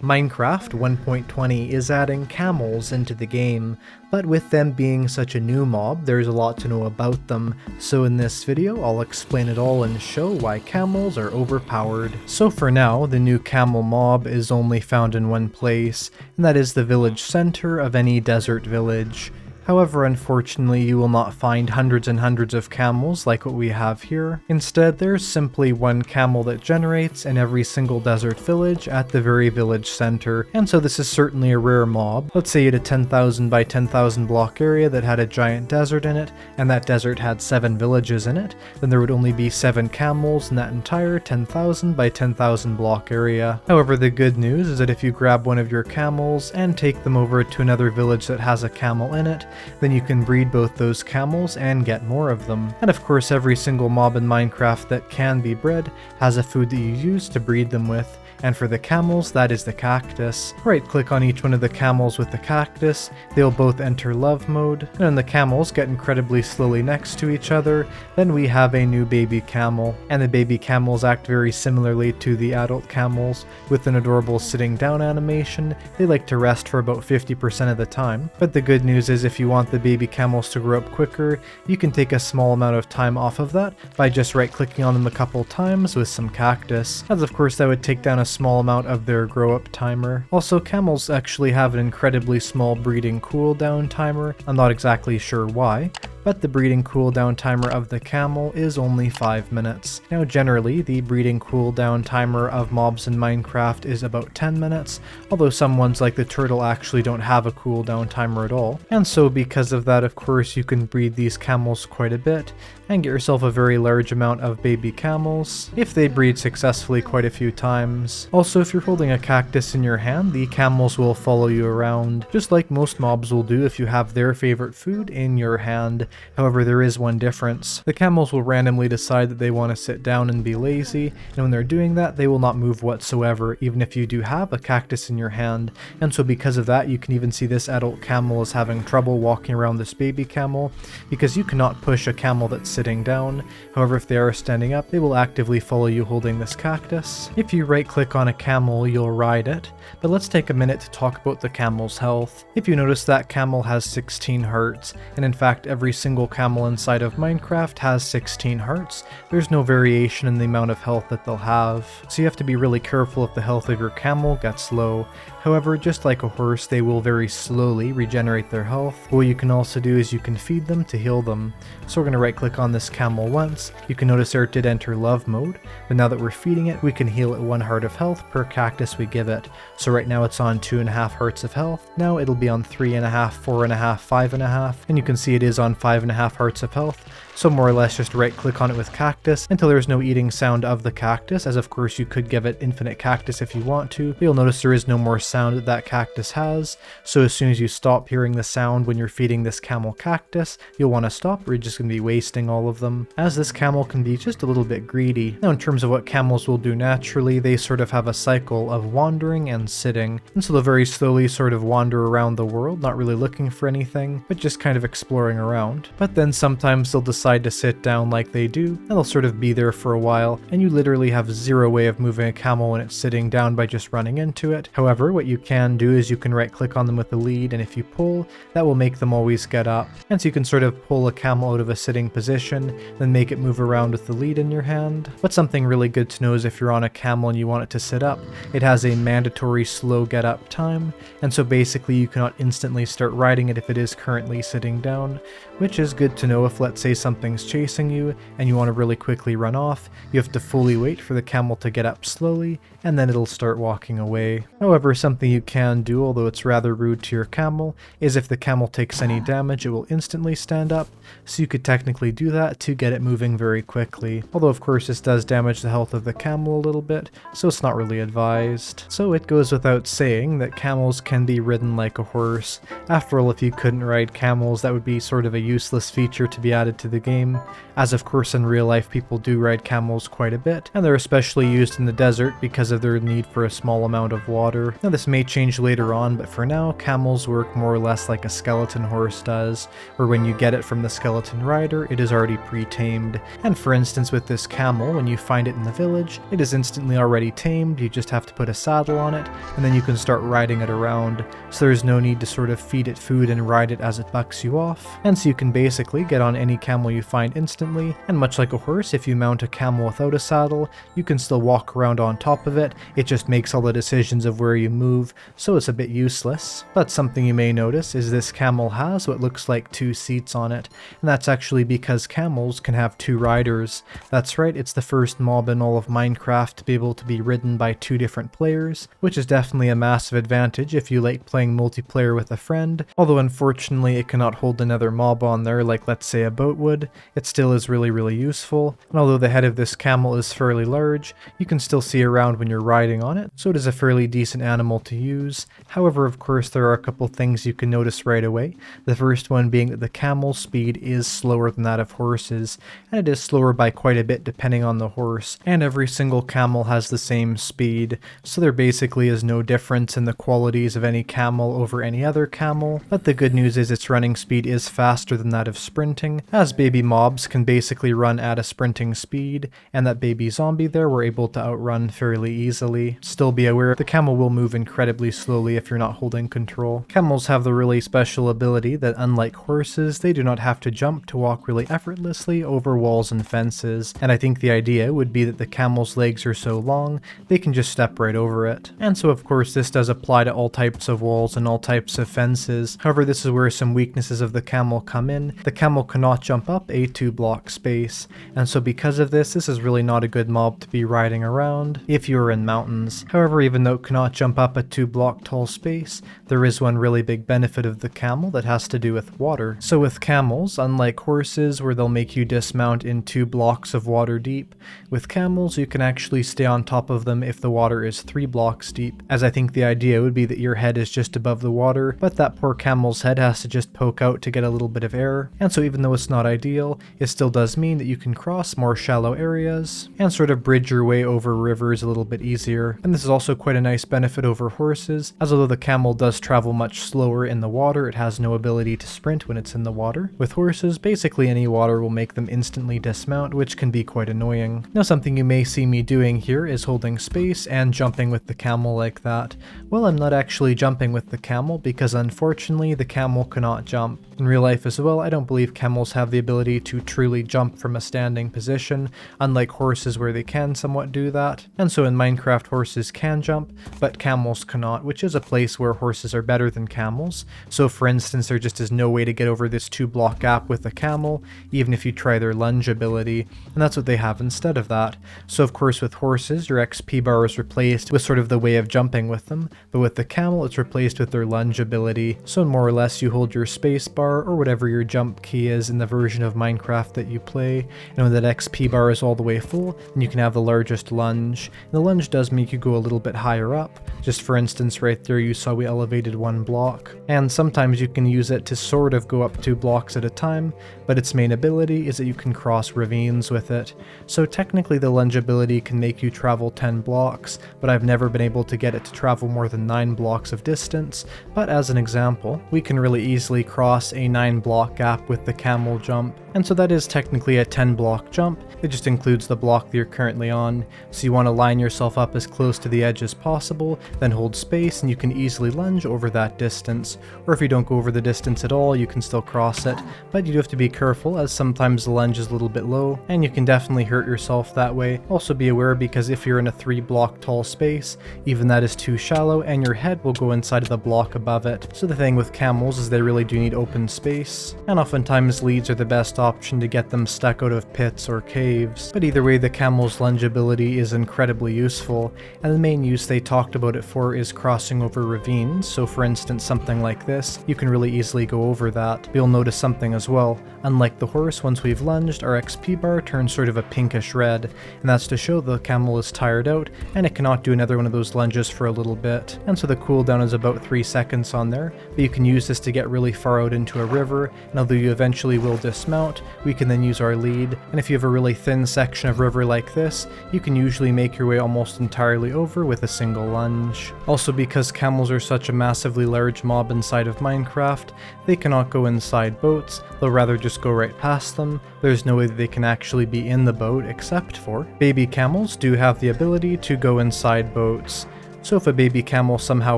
Minecraft 1.20 is adding camels into the game, but with them being such a new mob, there's a lot to know about them, so in this video I'll explain it all and show why camels are overpowered. So for now, the new camel mob is only found in one place, and that is the village center of any desert village. However, unfortunately, you will not find hundreds and hundreds of camels like what we have here. Instead, there's simply one camel that generates in every single desert village at the very village center, and so this is certainly a rare mob. Let's say you had a 10,000 by 10,000 block area that had a giant desert in it, and that desert had 7 villages in it, then there would only be 7 camels in that entire 10,000 by 10,000 block area. However, the good news is that if you grab one of your camels and take them over to another village that has a camel in it, then you can breed both those camels and get more of them. And of course, every single mob in Minecraft that can be bred has a food that you use to breed them with. And for the camels, that is the cactus. Right click on each one of the camels with the cactus, they'll both enter love mode, and when the camels get incredibly slowly next to each other, then we have a new baby camel. And the baby camels act very similarly to the adult camels, with an adorable sitting down animation. They like to rest for about 50% of the time. But the good news is if you want the baby camels to grow up quicker, you can take a small amount of time off of that by just right clicking on them a couple times with some cactus, as of course that would take down a small amount of their grow up timer. Also, camels actually have an incredibly small breeding cooldown timer. I'm not exactly sure why, but the breeding cooldown timer of the camel is only 5 minutes. Now generally, the breeding cooldown timer of mobs in Minecraft is about 10 minutes, although some ones like the turtle actually don't have a cooldown timer at all. And so because of that, of course, you can breed these camels quite a bit and get yourself a very large amount of baby camels if they breed successfully quite a few times. Also, if you're holding a cactus in your hand, the camels will follow you around, just like most mobs will do if you have their favorite food in your hand. However, there is one difference. The camels will randomly decide that they want to sit down and be lazy, and when they're doing that, they will not move whatsoever, even if you do have a cactus in your hand. And so because of that, you can even see this adult camel is having trouble walking around this baby camel, because you cannot push a camel that's sitting down. However, if they are standing up, they will actively follow you holding this cactus. If you right click on a camel, you'll ride it. But let's take a minute to talk about the camel's health. If you notice, that camel has 16 hearts, and in fact every single camel inside of Minecraft has 16 hearts. There's no variation in the amount of health that they'll have, so you have to be really careful if the health of your camel gets low. However, just like a horse, they will very slowly regenerate their health. But what you can also do is you can feed them to heal them. So we're going to right click on this camel once. You can notice there it did enter love mode, but now that we're feeding it, we can heal it 1 heart of health per cactus we give it. So right now it's on 2.5 hearts of health. Now it'll be on 3.5, 4.5, 5.5, and you can see it is on 5.5 hearts of health. So more or less just right click on it with cactus until there's no eating sound of the cactus, as of course you could give it infinite cactus if you want to, but you'll notice there is no more sound that that cactus has. So as soon as you stop hearing the sound when you're feeding this camel cactus, you'll want to stop or you're just going to be wasting all of them, as this camel can be just a little bit greedy. Now in terms of what camels will do naturally, they sort of have a cycle of wandering and sitting, and so they'll very slowly sort of wander around the world, not really looking for anything, but just kind of exploring around. But then sometimes they'll decide to sit down like they do, and they'll sort of be there for a while, and you literally have zero way of moving a camel when it's sitting down by just running into it. However, what you can do is you can right click on them with the lead, and if you pull, that will make them always get up. And so you can sort of pull a camel out of a sitting position, then make it move around with the lead in your hand. But something really good to know is if you're on a camel and you want it to sit up, it has a mandatory slow get up time, and so basically you cannot instantly start riding it if it is currently sitting down, which is good to know if, let's say, something's chasing you and you want to really quickly run off. You have to fully wait for the camel to get up slowly, and then it'll start walking away. However, something you can do, although it's rather rude to your camel, is if the camel takes any damage, it will instantly stand up, so you could technically do that to get it moving very quickly. Although of course this does damage the health of the camel a little bit, so it's not really advised. So it goes without saying that camels can be ridden like a horse. After all, if you couldn't ride camels, that would be sort of a useless feature to be added to the game, as of course in real life people do ride camels quite a bit, and they're especially used in the desert because of their need for a small amount of water. Now this may change later on, but for now, camels work more or less like a skeleton horse does, where when you get it from the skeleton rider, it is already pre-tamed. And for instance with this camel, when you find it in the village, it is instantly already tamed, you just have to put a saddle on it, and then you can start riding it around, so there's no need to sort of feed it food and ride it as it bucks you off. And so you can basically get on any camel you find instantly, and much like a horse, if you mount a camel without a saddle, you can still walk around on top of it, it just makes all the decisions of where you move, so it's a bit useless. But something you may notice is this camel has what looks like 2 seats on it, and that's actually because camels can have 2 riders. That's right, it's the first mob in all of Minecraft to be able to be ridden by 2 different players, which is definitely a massive advantage if you like playing multiplayer with a friend, although unfortunately it cannot hold another mob on there like let's say a boat would. It still is really useful, and although the head of this camel is fairly large, you can still see around when you're riding on it, so it is a fairly decent animal to use. However, of course there are a couple things you can notice right away. The first one being that the camel's speed is slower than that of horses, and it is slower by quite a bit depending on the horse, and every single camel has the same speed, so there basically is no difference in the qualities of any camel over any other camel. But the good news is its running speed is faster than that of sprinting, as baby mobs can basically run at a sprinting speed, and that baby zombie there were able to outrun fairly easily. Still be aware the camel will move incredibly slowly if you're not holding control. Camels have the really special ability that unlike horses, they do not have to jump to walk really effortlessly over walls and fences, and I think the idea would be that the camel's legs are so long, they can just step right over it. And so of course this does apply to all types of walls and all types of fences. However, this is where some weaknesses of the camel come in. The camel cannot jump up a 2-block space, and so because of this is really not a good mob to be riding around if you're in mountains. However, even though it cannot jump up a 2-block tall space, there is one really big benefit of the camel that has to do with water. So with camels, unlike horses where they'll make you dismount in 2 blocks of water deep, with camels you can actually stay on top of them if the water is 3 blocks deep, as I think the idea would be that your head is just above the water, but that poor camel's head has to just poke out to get a little bit of air, and so even though it's not ideal, it still does mean that you can cross more shallow areas and sort of bridge your way over rivers a little bit easier. And this is also quite a nice benefit over horses, as although the camel does travel much slower in the water, it has no ability to sprint when it's in the water. With horses, basically any water will make them instantly dismount, which can be quite annoying. Now something you may see me doing here is holding space and jumping with the camel like that. Well, I'm not actually jumping with the camel because unfortunately the camel cannot jump. In real life as well, I don't believe camels have the ability to truly jump from a standing position, unlike horses where they can somewhat do that. And so in Minecraft horses can jump, but camels cannot, which is a place where horses are better than camels. So for instance, there just is no way to get over this 2-block gap with a camel, even if you try their lunge ability, and that's what they have instead of that. So of course with horses, your XP bar is replaced with sort of the way of jumping with them, but with the camel it's replaced with their lunge ability. So more or less you hold your space bar or whatever your jump key is in the version of Minecraft that you play, and when that XP bar is all the way full, then you can have the largest lunge. And the lunge does make you go a little bit higher up. Just for instance right there you saw we elevated 1 block, and sometimes you can use it to sort of go up 2 blocks at a time, but its main ability is that you can cross ravines with it. So technically the lunge ability can make you travel 10 blocks, but I've never been able to get it to travel more than 9 blocks of distance. But as an example, we can really easily cross a 9-block gap with the camel jump, and so that is technically a 10-block jump. It just includes the block that you're currently on, so you want to line yourself up as close to the edge as possible, then hold space and you can easily lunge over that distance, or if you don't go over the distance at all you can still cross it, but you do have to be careful as sometimes the lunge is a little bit low and you can definitely hurt yourself that way. Also be aware because if you're in a 3-block tall space, even that is too shallow and your head will go inside of the block above it. So the thing with camels is they really do need open space, and oftentimes leads are the best option to get them stuck out of pits or caves. But either way, the camel's lunge ability is incredibly useful, and the main use they talked about it for is crossing over ravines. So for instance something like this, you can really easily go over that. But you'll notice something as well. Unlike the horse, once we've lunged, our XP bar turns sort of a pinkish red, and that's to show the camel is tired out and it cannot do another one of those lunges for a little bit. And so the cooldown is about 3 seconds on there, but you can use this to get really far out into a river, and although you eventually will dismount, dismount, we can then use our lead, and if you have a really thin section of river like this, you can usually make your way almost entirely over with a single lunge. Also, because camels are such a massively large mob inside of Minecraft, they cannot go inside boats, they'll rather just go right past them. There's no way that they can actually be in the boat except for baby camels do have the ability to go inside boats. So if a baby camel somehow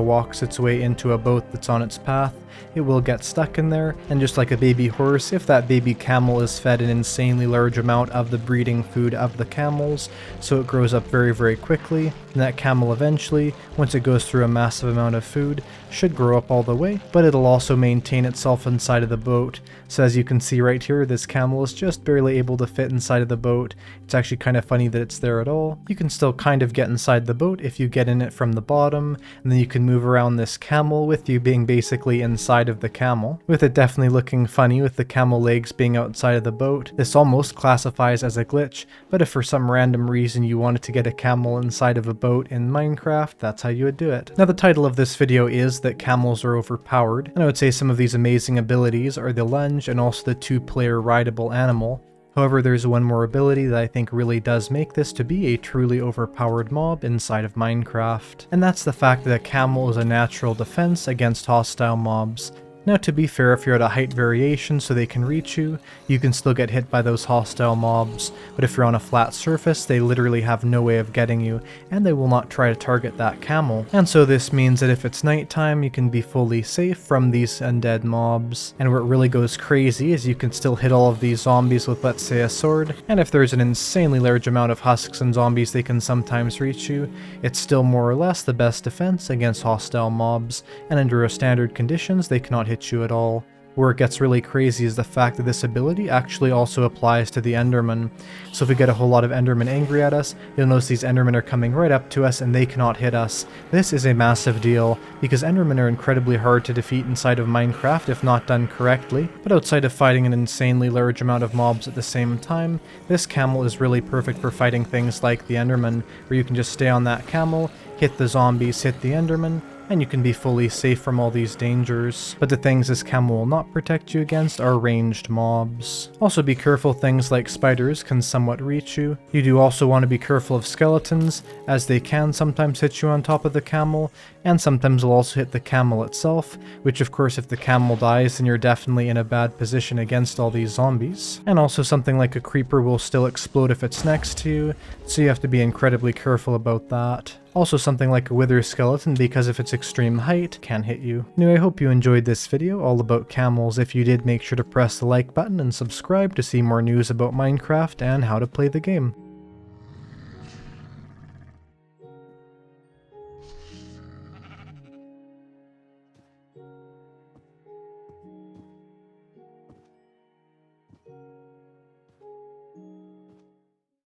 walks its way into a boat that's on its path, it will get stuck in there, and just like a baby horse, if that baby camel is fed an insanely large amount of the breeding food of the camels, so it grows up very, very quickly, and that camel eventually, once it goes through a massive amount of food, should grow up all the way, but it'll also maintain itself inside of the boat. So as you can see right here, this camel is just barely able to fit inside of the boat. It's actually kind of funny that it's there at all. You can still kind of get inside the boat if you get in it from the bottom, and then you can move around this camel with you being basically inside of the camel, with it definitely looking funny with the camel legs being outside of the boat. This almost classifies as a glitch, but if for some random reason you wanted to get a camel inside of a boat in Minecraft, that's how you would do it. Now the title of this video is that camels are overpowered, and I would say some of these amazing abilities are the lunge and also the 2-player rideable animal. However, there's one more ability that I think really does make this to be a truly overpowered mob inside of Minecraft, and that's the fact that a camel is a natural defense against hostile mobs. Now to be fair, if you're at a height variation so they can reach you, you can still get hit by those hostile mobs, but if you're on a flat surface, they literally have no way of getting you, and they will not try to target that camel. And so this means that if it's nighttime, you can be fully safe from these undead mobs. And where it really goes crazy is you can still hit all of these zombies with, let's say, a sword, and if there's an insanely large amount of husks and zombies they can sometimes reach you, it's still more or less the best defense against hostile mobs, and under standard conditions they cannot hit you at all. Where it gets really crazy is the fact that this ability actually also applies to the Enderman. So if we get a whole lot of Endermen angry at us, you'll notice these Endermen are coming right up to us and they cannot hit us. This is a massive deal, because Endermen are incredibly hard to defeat inside of Minecraft if not done correctly, but outside of fighting an insanely large amount of mobs at the same time, this camel is really perfect for fighting things like the Enderman, where you can just stay on that camel, hit the zombies, hit the Enderman, and you can be fully safe from all these dangers. But the things this camel will not protect you against are ranged mobs. Also be careful, things like spiders can somewhat reach you. You do also want to be careful of skeletons, as they can sometimes hit you on top of the camel, and sometimes will also hit the camel itself, which of course if the camel dies then you're definitely in a bad position against all these zombies. And also something like a creeper will still explode if it's next to you, so you have to be incredibly careful about that. Also something like a wither skeleton, because if it's extreme height, can hit you. Anyway, I hope you enjoyed this video all about camels. If you did, make sure to press the like button and subscribe to see more news about Minecraft and how to play the game.